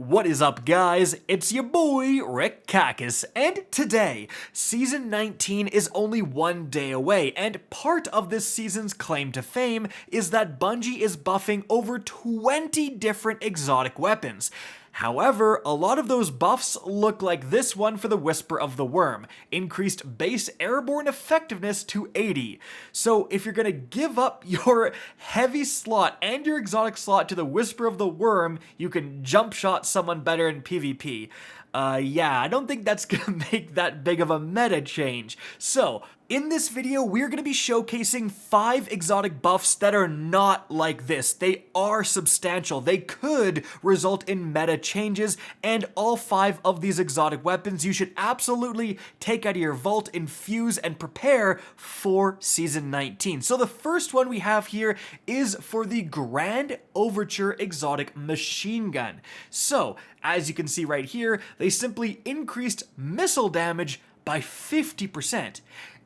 What is up, guys? It's your boy, Rick Kakis, and today, Season 19 is only one day away, and part of this season's claim to fame is that Bungie is buffing over 20 different exotic weapons. However, a lot of those buffs look like this one for the Whisper of the Worm, increased base airborne effectiveness to 80. So if you're gonna give up your heavy slot and your exotic slot to the Whisper of the Worm, you can jump shot someone better in PvP. Yeah, I don't think that's gonna make that big of a meta change. So, in this video, we're gonna be showcasing 5 exotic buffs that are not like this. They are substantial. They could result in meta changes, and all 5 of these exotic weapons you should absolutely take out of your vault, infuse, and prepare for Season 19. So the first one we have here is for the Grand Overture exotic machine gun. So, as you can see right here, they simply increased missile damage by 50%.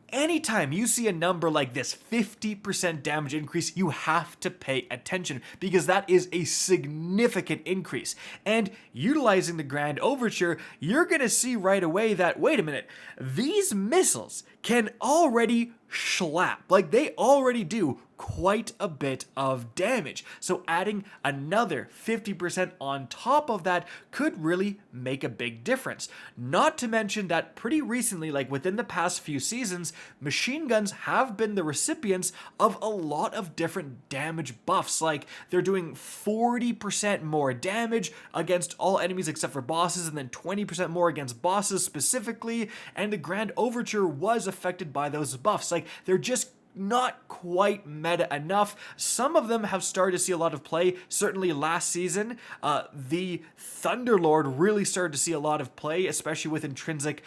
Anytime you see a number like this, 50% damage increase, you have to pay attention because that is a significant increase. And utilizing the Grand Overture, you're gonna see right away that, wait a minute, these missiles can already schlap. Like, they already do quite a bit of damage. So adding another 50% on top of that could really make a big difference. Not to mention that pretty recently, like within the past few seasons, machine guns have been the recipients of a lot of different damage buffs. Like, they're doing 40% more damage against all enemies except for bosses, and then 20% more against bosses specifically, and the Grand Overture was affected by those buffs. Like, they're just not quite meta enough. Some of them have started to see a lot of play. Certainly last season, the Thunderlord really started to see a lot of play, especially with intrinsic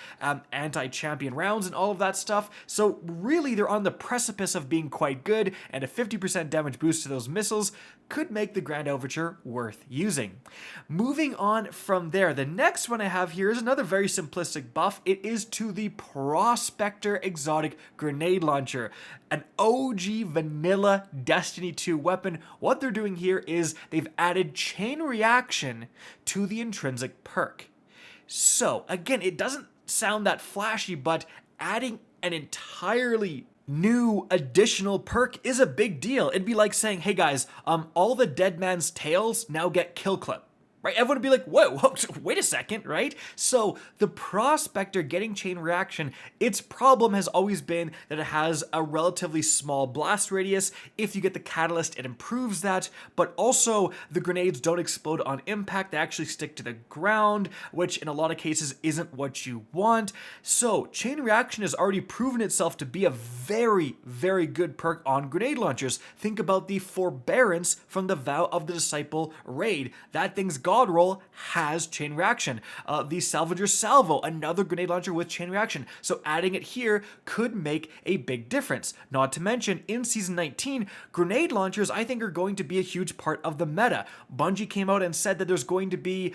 anti-champion rounds and all of that stuff. So really, they're on the precipice of being quite good, and a 50% damage boost to those missiles could make the Grand Overture worth using. Moving on from there, the next one I have here is another very simplistic buff. It is to the Prospector exotic grenade launcher, an OG vanilla Destiny 2 weapon. What they're doing here is they've added chain reaction to the intrinsic perk. So again, it doesn't sound that flashy, but adding an entirely new additional perk is a big deal. It'd be like saying, hey guys, all the dead man's tails now get kill clip. Right? Everyone would be like, whoa, wait a second, right? So the Prospector getting chain reaction, its problem has always been that it has a relatively small blast radius. If you get the catalyst, it improves that, but also the grenades don't explode on impact. They actually stick to the ground, which in a lot of cases isn't what you want. So chain reaction has already proven itself to be a very, very good perk on grenade launchers. Think about the Forbearance from the Vow of the Disciple raid. That thing's God roll has chain reaction. The Salvager Salvo, another grenade launcher with chain reaction. So adding it here could make a big difference. Not to mention, in Season 19, grenade launchers I think are going to be a huge part of the meta. Bungie came out and said that there's going to be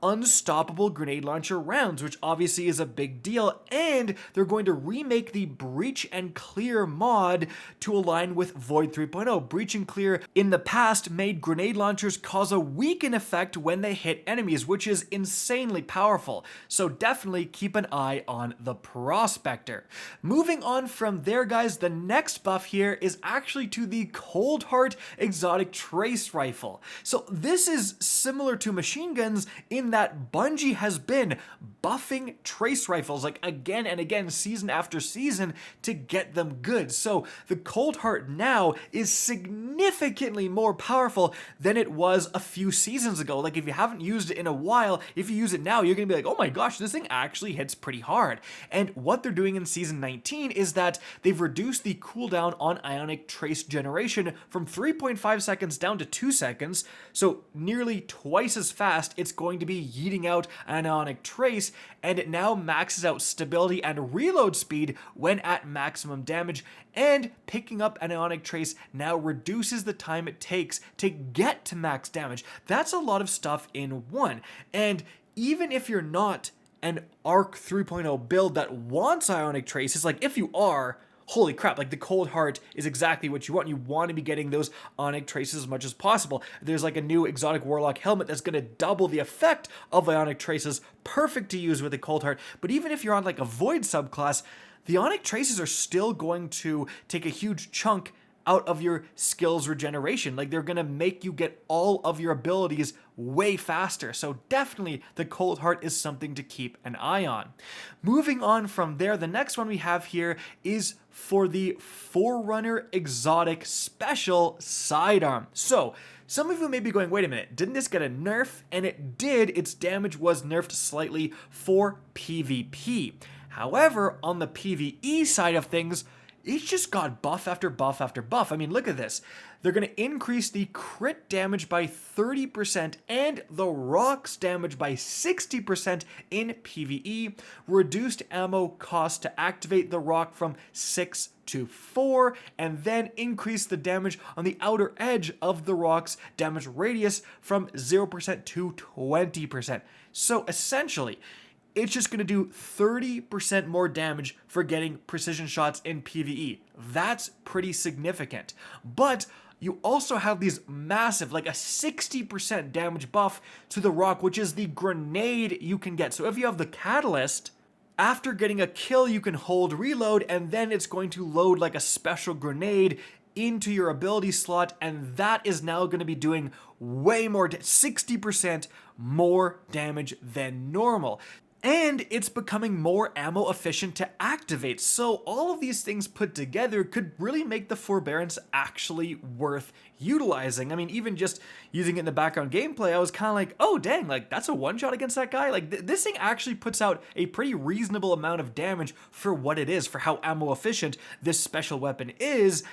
unstoppable grenade launcher rounds, which obviously is a big deal, and they're going to remake the Breach and Clear mod to align with Void 3.0. Breach and Clear in the past made grenade launchers cause a weaken effect when they hit enemies, which is insanely powerful. So definitely keep an eye on the Prospector. Moving on from there, guys, the next buff here is actually to the Coldheart exotic trace rifle. So this is similar to machine guns in that Bungie has been buffing trace rifles like again and again, season after season, to get them good. So the Coldheart now is significantly more powerful than it was a few seasons ago. Like, if you haven't used it in a while, if you use it now, you're gonna be like, oh my gosh, this thing actually hits pretty hard. And what they're doing in Season 19 is that they've reduced the cooldown on ionic trace generation from 3.5 seconds down to 2 seconds, so nearly twice as fast it's going to be yeeting out an ionic trace, and it now maxes out stability and reload speed when at maximum damage, and picking up an ionic trace now reduces the time it takes to get to max damage. That's a lot of stuff in one, and even if you're not an Arc 3.0 build that wants ionic traces, like if you are, holy crap, like the Coldheart is exactly what you want. You want to be getting those Ionic Traces as much as possible. There's like a new exotic Warlock helmet that's going to double the effect of Ionic Traces, perfect to use with the Coldheart. But even if you're on like a Void subclass, the Ionic Traces are still going to take a huge chunk out of your skills regeneration. Like they're gonna make you get all of your abilities way faster. So definitely the Coldheart is something to keep an eye on. Moving on from there, the next one we have here is for the Forerunner Exotic Special Sidearm. So some of you may be going, wait a minute, didn't this get a nerf? And it did. Its damage was nerfed slightly for PvP. However, on the PvE side of things, it's just got buff after buff after buff. I mean, look at this. They're going to increase the crit damage by 30% and the rocks damage by 60% in PvE. Reduced ammo cost to activate the rock from 6 to 4, and then increase the damage on the outer edge of the rock's damage radius from 0% to 20%. So essentially, it's just going to do 30% more damage for getting precision shots in PvE. That's pretty significant. But you also have these massive, like a 60% damage buff to the rock, which is the grenade you can get. So if you have the Catalyst, after getting a kill, you can hold reload, and then it's going to load like a special grenade into your ability slot, and that is now going to be doing way more, 60% more damage than normal. And it's becoming more ammo efficient to activate. So all of these things put together could really make the Forbearance actually worth utilizing. I mean, even just using it in the background gameplay, I was kind of like, oh dang, like that's a one-shot against that guy? Like this thing actually puts out a pretty reasonable amount of damage for what it is, for how ammo efficient this special weapon is.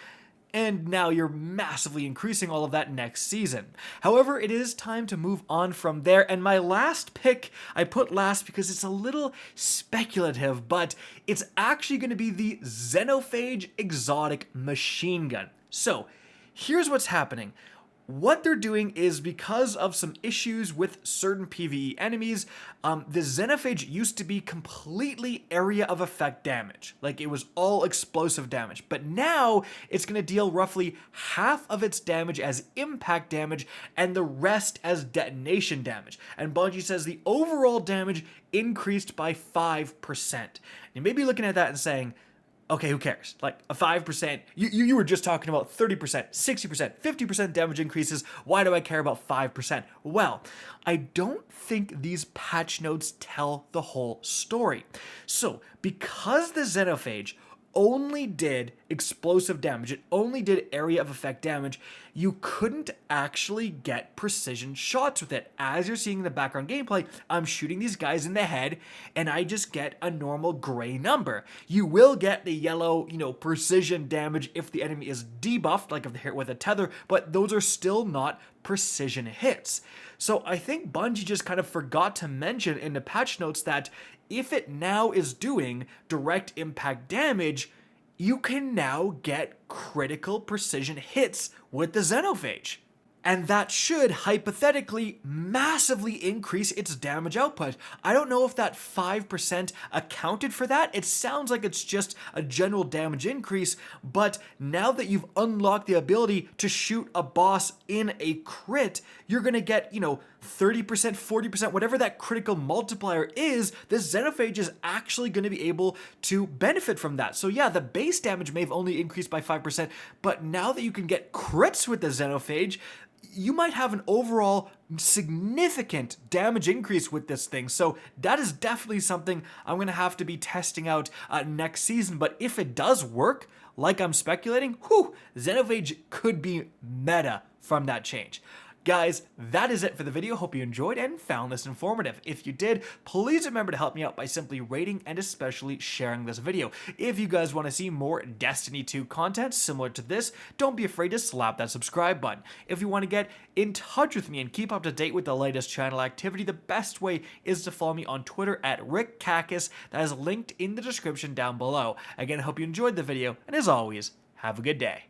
And now you're massively increasing all of that next season. However, it is time to move on from there, and my last pick, I put last because it's a little speculative, but it's actually going to be the Xenophage Exotic Machine Gun. So, here's what's happening. What they're doing is, because of some issues with certain PvE enemies, the Xenophage used to be completely area of effect damage. Like, it was all explosive damage. But now, it's going to deal roughly half of its damage as impact damage, and the rest as detonation damage. And Bungie says the overall damage increased by 5%. You may be looking at that and saying, okay, who cares? Like, a 5%, you were just talking about 30%, 60%, 50% damage increases. Why do I care about 5%? Well, I don't think these patch notes tell the whole story. So, because the Xenophage only did explosive damage, it only did area of effect damage, you couldn't actually get precision shots with it. As you're seeing in the background gameplay, I'm shooting these guys in the head, and I just get a normal gray number. You will get the yellow, precision damage if the enemy is debuffed, like if they're hit with a tether, but those are still not precision hits. So I think Bungie just kind of forgot to mention in the patch notes that if it now is doing direct impact damage, you can now get critical precision hits with the Xenophage. And that should, hypothetically, massively increase its damage output. I don't know if that 5% accounted for that. It sounds like it's just a general damage increase, but now that you've unlocked the ability to shoot a boss in a crit, you're gonna get, 30%, 40%, whatever that critical multiplier is, the Xenophage is actually gonna be able to benefit from that. So yeah, the base damage may have only increased by 5%, but now that you can get crits with the Xenophage, you might have an overall significant damage increase with this thing. So that is definitely something I'm going to have to be testing out next season. But if it does work, like I'm speculating, Xenophage could be meta from that change. Guys, that is it for the video. Hope you enjoyed and found this informative. If you did, please remember to help me out by simply rating and especially sharing this video. If you guys want to see more Destiny 2 content similar to this, don't be afraid to slap that subscribe button. If you want to get in touch with me and keep up to date with the latest channel activity, the best way is to follow me on Twitter at RickKakis. That is linked in the description down below. Again, I hope you enjoyed the video, and as always, have a good day.